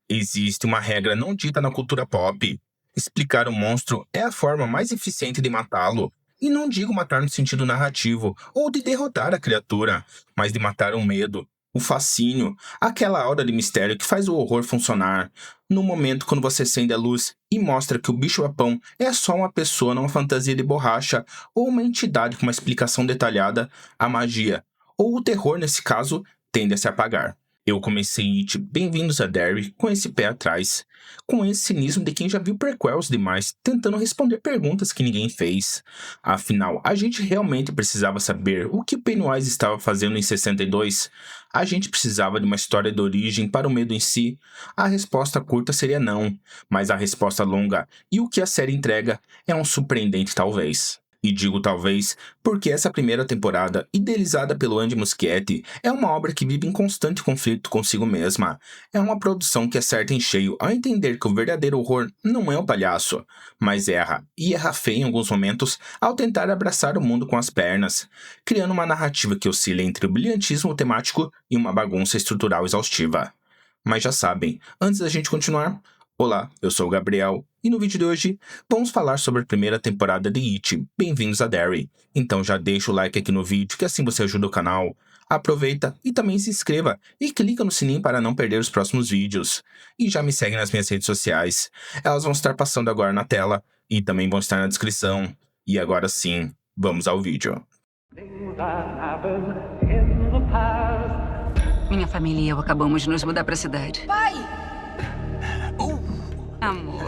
Existe uma regra não dita na cultura pop. Explicar o monstro é a forma mais eficiente de matá-lo. E não digo matar no sentido narrativo, ou de derrotar a criatura, mas de matar o medo, o fascínio, aquela aura de mistério que faz o horror funcionar. No momento quando você acende a luz e mostra que o bicho-papão é só uma pessoa numa fantasia de borracha, ou uma entidade com uma explicação detalhada, a magia, ou o terror nesse caso, tende a se apagar. Eu comecei It Bem-vindos a Derry com esse pé atrás, com esse cinismo de quem já viu prequels demais, tentando responder perguntas que ninguém fez. Afinal, a gente realmente precisava saber o que Pennywise estava fazendo em 62? A gente precisava de uma história de origem para o medo em si? A resposta curta seria não, mas a resposta longa e o que a série entrega é um surpreendente talvez. E digo talvez porque essa primeira temporada, idealizada pelo Andy Muschietti, é uma obra que vive em constante conflito consigo mesma. É uma produção que acerta em cheio ao entender que o verdadeiro horror não é o palhaço, mas erra, e erra feio em alguns momentos, ao tentar abraçar o mundo com as pernas, criando uma narrativa que oscila entre o brilhantismo temático e uma bagunça estrutural exaustiva. Mas já sabem, antes da gente continuar, olá, eu sou o Gabriel, e no vídeo de hoje vamos falar sobre a primeira temporada de It, Bem-vindos a Derry. Então já deixa o like aqui no vídeo, que assim você ajuda o canal. Aproveita e também se inscreva e clica no sininho para não perder os próximos vídeos. E já me segue nas minhas redes sociais. Elas vão estar passando agora na tela e também vão estar na descrição. E agora sim, vamos ao vídeo. Minha família e eu acabamos de nos mudar pra cidade. Pai! Amor.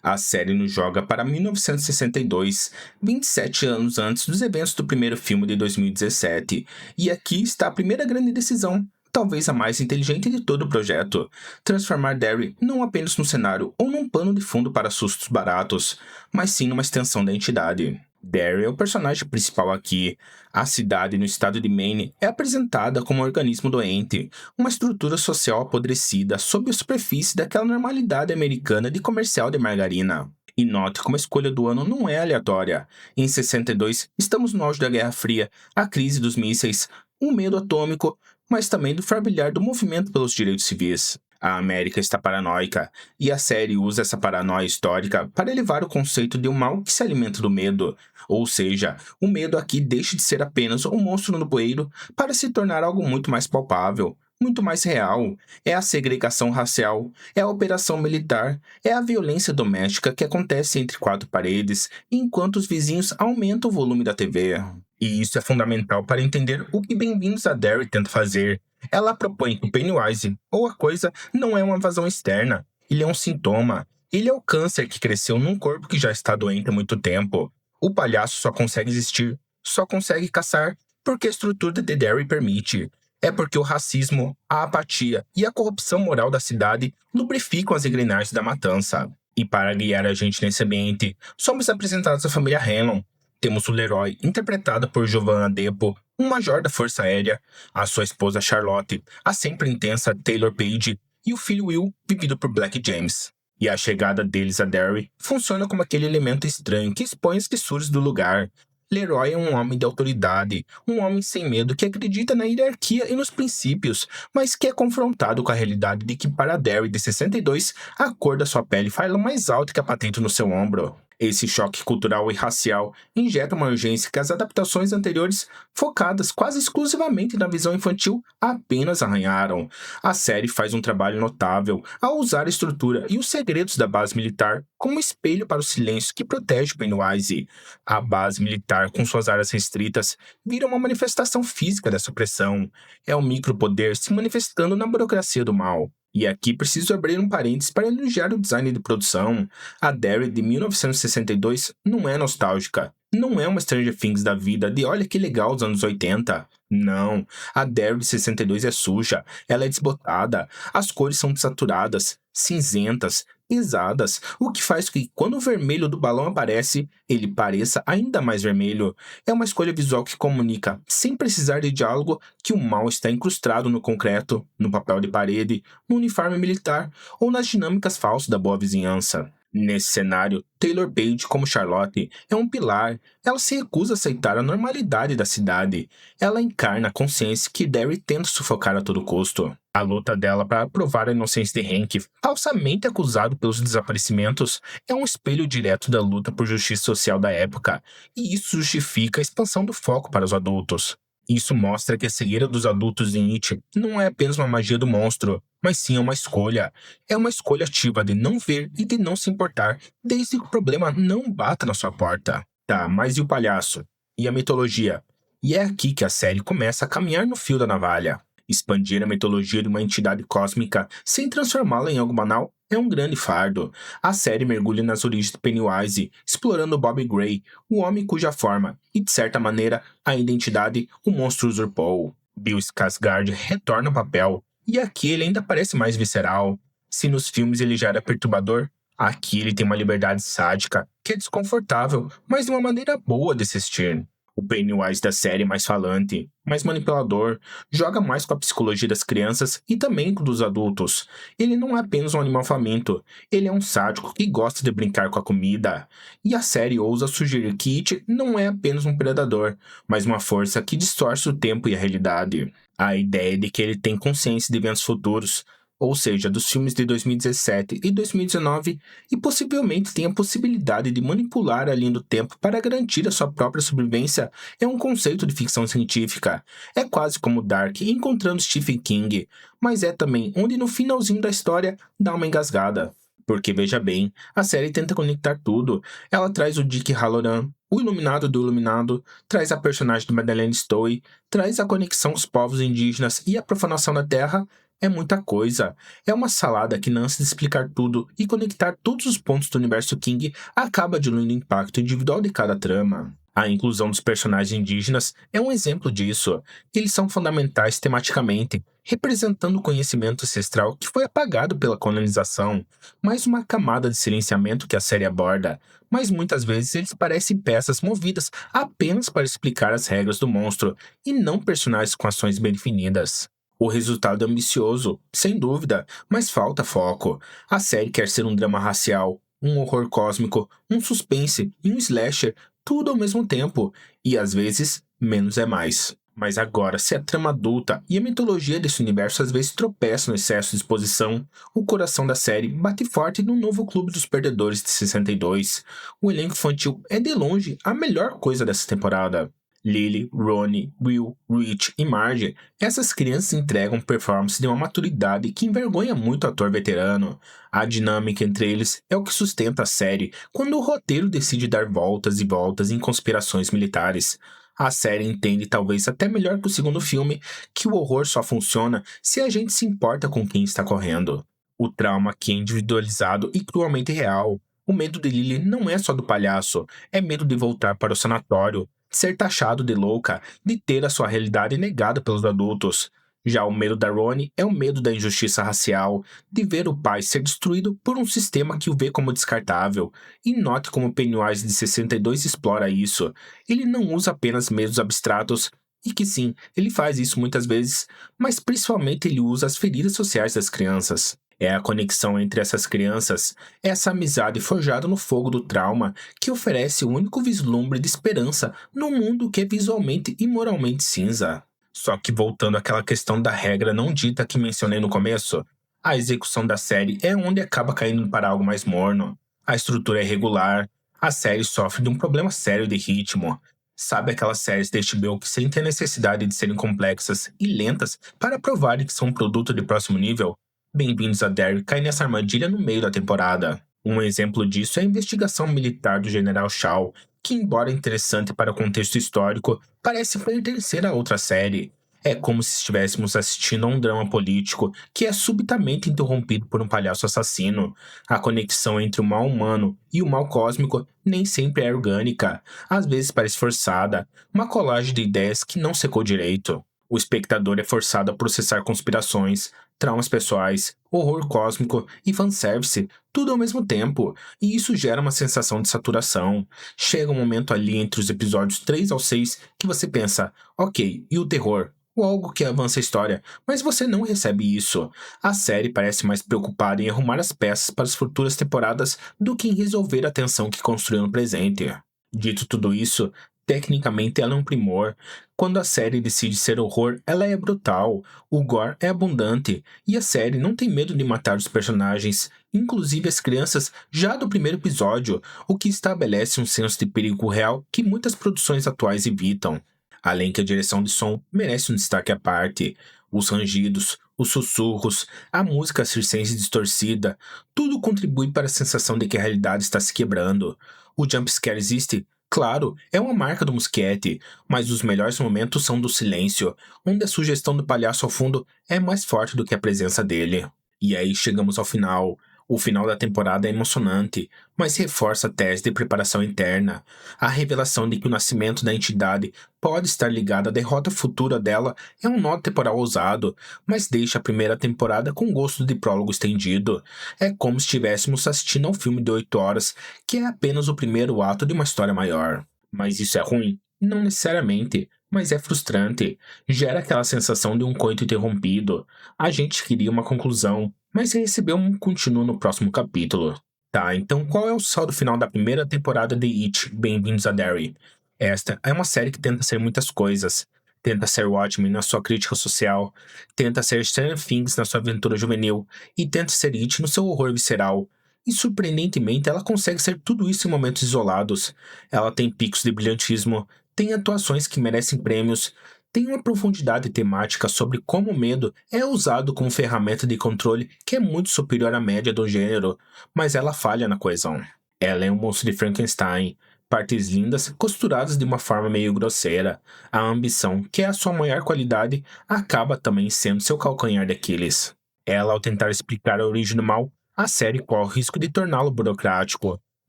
A série nos joga para 1962, 27 anos antes dos eventos do primeiro filme de 2017. E aqui está a primeira grande decisão, talvez a mais inteligente de todo o projeto: transformar Derry não apenas num cenário ou num pano de fundo para sustos baratos, mas sim numa extensão da entidade. Derry é o personagem principal aqui. A cidade no estado de Maine é apresentada como um organismo doente, uma estrutura social apodrecida sob a superfície daquela normalidade americana de comercial de margarina. E note como a escolha do ano não é aleatória. Em 62, estamos no auge da Guerra Fria, a crise dos mísseis, o medo atômico, mas também do fervilhar do movimento pelos direitos civis. A América está paranoica, e a série usa essa paranoia histórica para elevar o conceito de um mal que se alimenta do medo. Ou seja, o medo aqui deixa de ser apenas um monstro no bueiro para se tornar algo muito mais palpável, muito mais real. É a segregação racial, é a operação militar, é a violência doméstica que acontece entre quatro paredes, enquanto os vizinhos aumentam o volume da TV. E isso é fundamental para entender o que Bem-vindos a Derry tenta fazer. Ela propõe que o Pennywise, ou a coisa, não é uma invasão externa. Ele é um sintoma. Ele é o câncer que cresceu num corpo que já está doente há muito tempo. O palhaço só consegue existir, só consegue caçar, porque a estrutura de Derry permite. É porque o racismo, a apatia e a corrupção moral da cidade lubrificam as engrenagens da matança. E para guiar a gente nesse ambiente, somos apresentados à família Hanlon. Temos o Leroy, interpretado por Giovanna Depo, um major da Força Aérea, a sua esposa Charlotte, a sempre intensa Taylor Page, e o filho Will, vivido por Black James. E a chegada deles a Derry funciona como aquele elemento estranho que expõe as fissuras do lugar. Leroy é um homem de autoridade, um homem sem medo que acredita na hierarquia e nos princípios, mas que é confrontado com a realidade de que para Derry de 62, a cor da sua pele fala mais alto que a patente no seu ombro. Esse choque cultural e racial injeta uma urgência que as adaptações anteriores, focadas quase exclusivamente na visão infantil, apenas arranharam. A série faz um trabalho notável ao usar a estrutura e os segredos da base militar como espelho para o silêncio que protege Pennywise. A base militar, com suas áreas restritas, vira uma manifestação física dessa opressão. É o micropoder se manifestando na burocracia do mal. E aqui preciso abrir um parênteses para elogiar o design de produção. A Derry de 1962 não é nostálgica. Não é uma Stranger Things da vida de olha que legal dos anos 80. Não, a Derry de 62 é suja, ela é desbotada, as cores são desaturadas, cinzentas, pesadas, o que faz que quando o vermelho do balão aparece, ele pareça ainda mais vermelho. É uma escolha visual que comunica, sem precisar de diálogo, que o mal está incrustado no concreto, no papel de parede, no uniforme militar ou nas dinâmicas falsas da boa vizinhança. Nesse cenário, Taylor Page, como Charlotte, é um pilar. Ela se recusa a aceitar a normalidade da cidade. Ela encarna a consciência que Derry tenta sufocar a todo custo. A luta dela para provar a inocência de Hank, falsamente acusado pelos desaparecimentos, é um espelho direto da luta por justiça social da época, e isso justifica a expansão do foco para os adultos. Isso mostra que a cegueira dos adultos em It não é apenas uma magia do monstro, mas sim uma escolha. É uma escolha ativa de não ver e de não se importar, desde que o problema não bata na sua porta. Tá, mas e o palhaço? E a mitologia? E é aqui que a série começa a caminhar no fio da navalha. Expandir a mitologia de uma entidade cósmica sem transformá-la em algo banal é um grande fardo. A série mergulha nas origens de Pennywise, explorando Bobby Gray, o homem cuja forma, e de certa maneira, a identidade, o monstro usurpou. Bill Skarsgård retorna ao papel, e aqui ele ainda parece mais visceral. Se nos filmes ele já era perturbador, aqui ele tem uma liberdade sádica, que é desconfortável, mas de uma maneira boa de assistir. O Pennywise da série é mais falante, mais manipulador, joga mais com a psicologia das crianças e também com dos adultos. Ele não é apenas um animal faminto, ele é um sádico que gosta de brincar com a comida. E a série ousa sugerir que It não é apenas um predador, mas uma força que distorce o tempo e a realidade. A ideia de que ele tem consciência de eventos futuros, ou seja, dos filmes de 2017 e 2019, e possivelmente tem a possibilidade de manipular a linha do tempo para garantir a sua própria sobrevivência, é um conceito de ficção científica. É quase como Dark encontrando Stephen King, mas é também onde no finalzinho da história dá uma engasgada. Porque, veja bem, a série tenta conectar tudo. Ela traz o Dick Halloran, o Iluminado do Iluminado, traz a personagem de Madeleine Stowe, traz a conexão com os povos indígenas e a profanação da Terra. É muita coisa. É uma salada que, na ânsia de explicar tudo e conectar todos os pontos do universo King, acaba diluindo o impacto individual de cada trama. A inclusão dos personagens indígenas é um exemplo disso. Eles são fundamentais tematicamente, representando o conhecimento ancestral que foi apagado pela colonização. Mais uma camada de silenciamento que a série aborda, mas muitas vezes eles parecem peças movidas apenas para explicar as regras do monstro, e não personagens com ações bem definidas. O resultado é ambicioso, sem dúvida, mas falta foco. A série quer ser um drama racial, um horror cósmico, um suspense e um slasher, tudo ao mesmo tempo, e às vezes, menos é mais. Mas agora, se a trama adulta e a mitologia desse universo às vezes tropeçam no excesso de exposição, o coração da série bate forte no novo Clube dos Perdedores de 62. O elenco infantil é de longe a melhor coisa dessa temporada. Lily, Ronnie, Will, Rich e Marge, essas crianças entregam performance de uma maturidade que envergonha muito o ator veterano. A dinâmica entre eles é o que sustenta a série quando o roteiro decide dar voltas e voltas em conspirações militares. A série entende, talvez até melhor que o segundo filme, que o horror só funciona se a gente se importa com quem está correndo. O trauma aqui é individualizado e cruelmente real. O medo de Lily não é só do palhaço, é medo de voltar para o sanatório, ser taxado de louca, de ter a sua realidade negada pelos adultos. Já o medo da Ronnie é o medo da injustiça racial, de ver o pai ser destruído por um sistema que o vê como descartável. E note como Pennywise de 62 explora isso. Ele não usa apenas medos abstratos, e que sim, ele faz isso muitas vezes, mas principalmente ele usa as feridas sociais das crianças. É a conexão entre essas crianças, essa amizade forjada no fogo do trauma, que oferece o único vislumbre de esperança num mundo que é visualmente e moralmente cinza. Só que voltando àquela questão da regra não dita que mencionei no começo, a execução da série é onde acaba caindo para algo mais morno. A estrutura é irregular, a série sofre de um problema sério de ritmo. Sabe aquelas séries da HBO que sentem a necessidade de serem complexas e lentas para provarem que são um produto de próximo nível? Bem-vindos a Derry cai nessa armadilha no meio da temporada. Um exemplo disso é a investigação militar do General Shaw, que, embora interessante para o contexto histórico, parece pertencer a outra série. É como se estivéssemos assistindo a um drama político que é subitamente interrompido por um palhaço assassino. A conexão entre o mal humano e o mal cósmico nem sempre é orgânica, às vezes parece forçada, uma colagem de ideias que não secou direito. O espectador é forçado a processar conspirações, traumas pessoais, horror cósmico e fanservice, tudo ao mesmo tempo, e isso gera uma sensação de saturação. Chega um momento ali entre os episódios 3 ao 6 que você pensa, ok, e o terror? ou algo que avança a história, mas você não recebe isso. A série parece mais preocupada em arrumar as peças para as futuras temporadas do que em resolver a tensão que construiu no presente. Dito tudo isso, tecnicamente ela é um primor. Quando a série decide ser horror, ela é brutal, o gore é abundante, e a série não tem medo de matar os personagens, inclusive as crianças, já do primeiro episódio, o que estabelece um senso de perigo real que muitas produções atuais evitam. Além que a direção de som merece um destaque à parte. Os rangidos, os sussurros, a música circense distorcida, tudo contribui para a sensação de que a realidade está se quebrando. O jumpscare existe? Claro, é uma marca do Muschietti, mas os melhores momentos são do silêncio, onde a sugestão do palhaço ao fundo é mais forte do que a presença dele. E aí chegamos ao final. O final da temporada é emocionante, mas reforça a tese de preparação interna. A revelação de que o nascimento da entidade pode estar ligado à derrota futura dela é um nó temporal ousado, mas deixa a primeira temporada com gosto de prólogo estendido. É como se estivéssemos assistindo a um filme de 8 horas, que é apenas o primeiro ato de uma história maior. Mas isso é ruim? Não necessariamente, mas é frustrante. Gera aquela sensação de um coito interrompido. A gente queria uma conclusão, mas recebeu um continuo no próximo capítulo. Tá, então qual é o saldo final da primeira temporada de It, Bem-vindos a Derry? Esta é uma série que tenta ser muitas coisas. Tenta ser Watchmen na sua crítica social, tenta ser Stranger Things na sua aventura juvenil, e tenta ser It no seu horror visceral. E surpreendentemente, ela consegue ser tudo isso em momentos isolados. Ela tem picos de brilhantismo, tem atuações que merecem prêmios, tem uma profundidade temática sobre como o medo é usado como ferramenta de controle que é muito superior à média do gênero, mas ela falha na coesão. Ela é um monstro de Frankenstein, partes lindas costuradas de uma forma meio grosseira. A ambição, que é a sua maior qualidade, acaba também sendo seu calcanhar de Aquiles. Ela, ao tentar explicar a origem do mal, a série corre o risco de torná-lo burocrático,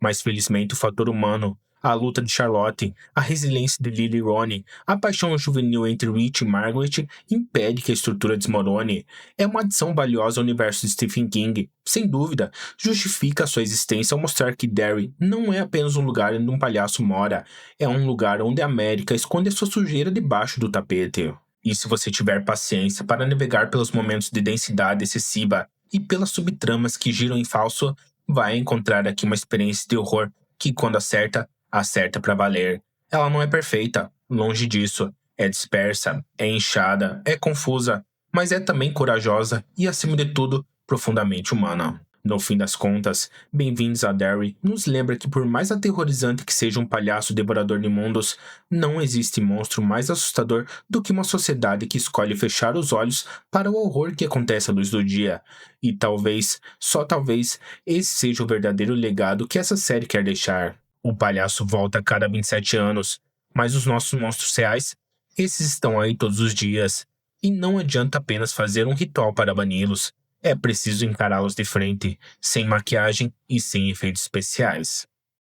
mas felizmente o fator humano, a luta de Charlotte, a resiliência de Lily e Ronnie, a paixão juvenil entre Rich e Margaret impede que a estrutura desmorone. É uma adição valiosa ao universo de Stephen King. Sem dúvida, justifica a sua existência ao mostrar que Derry não é apenas um lugar onde um palhaço mora, é um lugar onde a América esconde a sua sujeira debaixo do tapete. E se você tiver paciência para navegar pelos momentos de densidade excessiva e pelas subtramas que giram em falso, vai encontrar aqui uma experiência de horror que, quando acerta pra valer. Ela não é perfeita, longe disso. É dispersa, é inchada, é confusa, mas é também corajosa e, acima de tudo, profundamente humana. No fim das contas, Bem-vindos a Derry nos lembra que, por mais aterrorizante que seja um palhaço devorador de mundos, não existe monstro mais assustador do que uma sociedade que escolhe fechar os olhos para o horror que acontece à luz do dia. E talvez, só talvez, esse seja o verdadeiro legado que essa série quer deixar. O palhaço volta a cada 27 anos, mas os nossos monstros reais, esses estão aí todos os dias. E não adianta apenas fazer um ritual para bani-los. É preciso encará-los de frente, sem maquiagem e sem efeitos especiais.